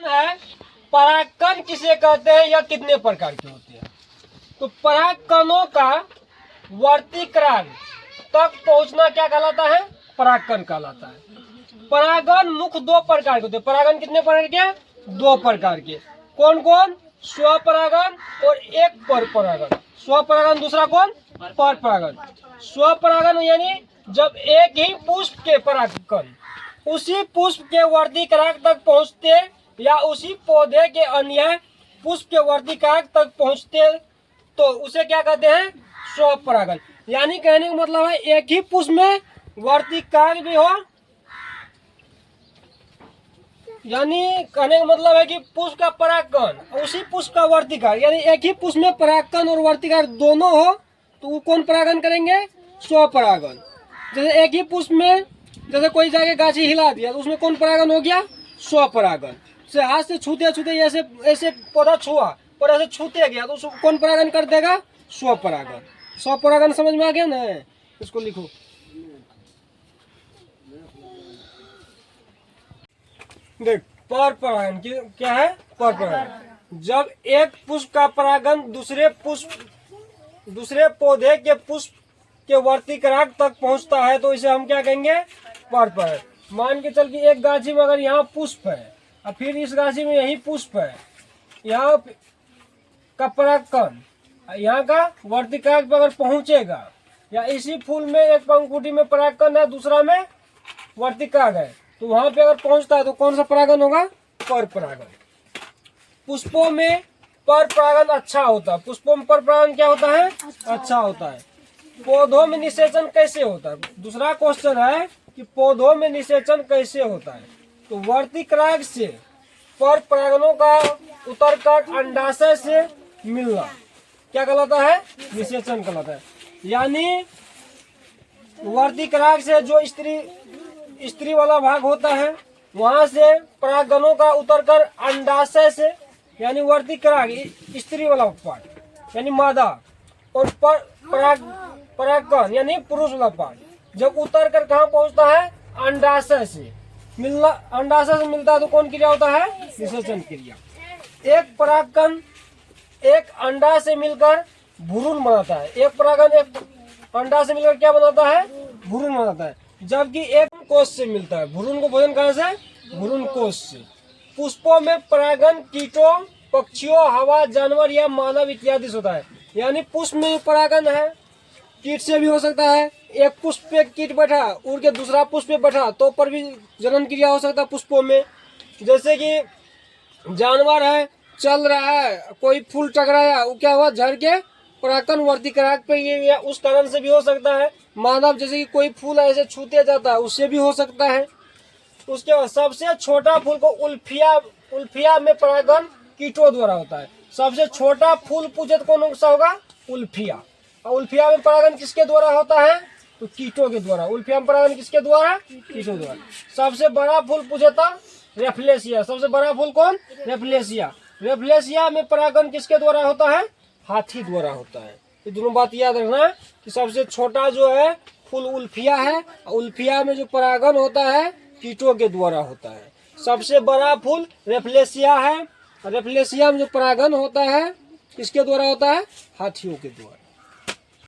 है परागकण किसे कहते हैं या कितने प्रकार के होते हैं। तो परागकणों का वर्तिक्रांत तक पहुंचना क्या कहलाता है, परागकण कहलाता है। परागन मुख्य दो प्रकार के होते हैं। परागन कितने प्रकार के, दो प्रकार के। कौन कौन, स्वपरागन और एक परपरागन। स्वपरागन दूसरा कौन, परपरागन। स्वपरागन यानी जब एक ही पुष्प के परागकण उसी पुष्प के वर्तिकांत तक पहुंचते या उसी पौधे के अन्य पुष्प के वर्तिकांत तक पहुंचते तो उसे क्या कहते हैं, स्वपरागन। यानी कहने का मतलब है एक ही पुष्प में वर्तिकांत भी हो, यानी कहने का मतलब है कि पुष्प का परागकण उसी पुष्प का वर्तिकांत, यानी एक ही पुष्प में परागकण और वर्तिकांत दोनों हो तो वो कौन परागन करेंगे, स्वपरागन। जैसे एक ही पुष्प में जैसे कोई जाके गाछी हिला दिया तो उसमें कौन परागन हो गया, स्वपरागन। से हाथ से छूते छूते ऐसे ऐसे पौधा छुआ और ऐसे छूते गया तो उसको कौन परागन कर देगा, स्वपरागन। स्वपरागन समझ में आ गया ना, इसको लिखो। देख परपरागन क्या है, परपरागन जब एक पुष्प का परागन दूसरे पौधे के पुष्प के वर्तिकांत तक पहुंचता है तो इसे हम क्या कहेंगे, परपरागन। मान के चल कि एक गाछी में अगर यहाँ पुष्प है और फिर इस गाछी में यही पुष्प है, यहाँ का परागकण यहाँ का वर्तिकांत पर अगर पहुंचेगा या इसी फूल में एक पंखुड़ी में परागकण है दूसरा में वर्तिकांत है तो वहां पे अगर पहुंचता है तो कौन सा परागन होगा, परपरागन। पुष्पों में परपरागन अच्छा होता है। पुष्पों में परपरागन क्या होता है, अच्छा होता है। पौधों में निषेचन कैसे होता है, दूसरा क्वेश्चन है कि पौधों में निषेचन कैसे होता है। तो वर्तिकांत से परपरागनों का उतरकर अंडाशय से मिलना क्या कहलाता है, निषेचन कहलाता है। यानी वर्तिकांत से जो स्त्री वाला भाग होता है वहां से परागनों का उतरकर अंडाशय से यानी वर्तिकांत स्त्री वाला पार्ट यानी मादा और परागकण यानी पुरुष वाला पार्ट जब उतर कर कहाँ पहुंचता है, अंडाशय से मिलना। अंडाशय से मिलता है तो कौन क्रिया होता है, निषेचन क्रिया। एक परागकण एक अंडा से मिलकर भ्रूण बनाता है। एक परागकण एक अंडा से मिलकर क्या बनाता है, भ्रूण बनाता है। जबकि एक कोष से मिलता है। भ्रूण को भोजन कहाँ से, भ्रूण कोष से। पुष्पों में परागन कीटों, पक्षियों, हवा, जानवर या मानव इत्यादि से होता है। यानी पुष्प में परागन है, कीट से भी हो सकता है। एक पुष्प पे कीट बैठा उड़ के दूसरा पुष्प पे बैठा तो पर भी जनन क्रिया हो सकता है पुष्पों में। जैसे कि जानवर है चल रहा है, कोई फूल टकराया वो क्या हुआ, झड़ के परागकण वर्तिकांत पे ये उस कारण से भी हो सकता है। मानव जैसे कि कोई फूल ऐसे छूते जाता है उससे भी हो सकता है। उसके बाद सबसे छोटा फूल को उल्फिया में परागन कीटों द्वारा होता है। सबसे छोटा फूल पूछे तो कौन सा होगा, उल्फिया। और उल्फिया में परागन किसके द्वारा होता है, तो कीटों के द्वारा। उल्फिया में परागन किसके द्वारा, कीटों द्वारा। सबसे बड़ा फूल पूछे तो रेफ्लेशिया। सबसे बड़ा फूल कौन, रेफ्लेशिया। रेफ्लेशिया में परागन किसके द्वारा होता है, हाथी द्वारा होता है। ये दोनों बात याद रखना कि सबसे छोटा जो है फूल उल्फिया है, उल्फिया में जो परागन होता है कीटों के द्वारा होता है। सबसे बड़ा फूल रेफ्लेशिया है, रेफ्लेशिया में जो परागन होता है किसके द्वारा होता है, हाथियों के द्वारा।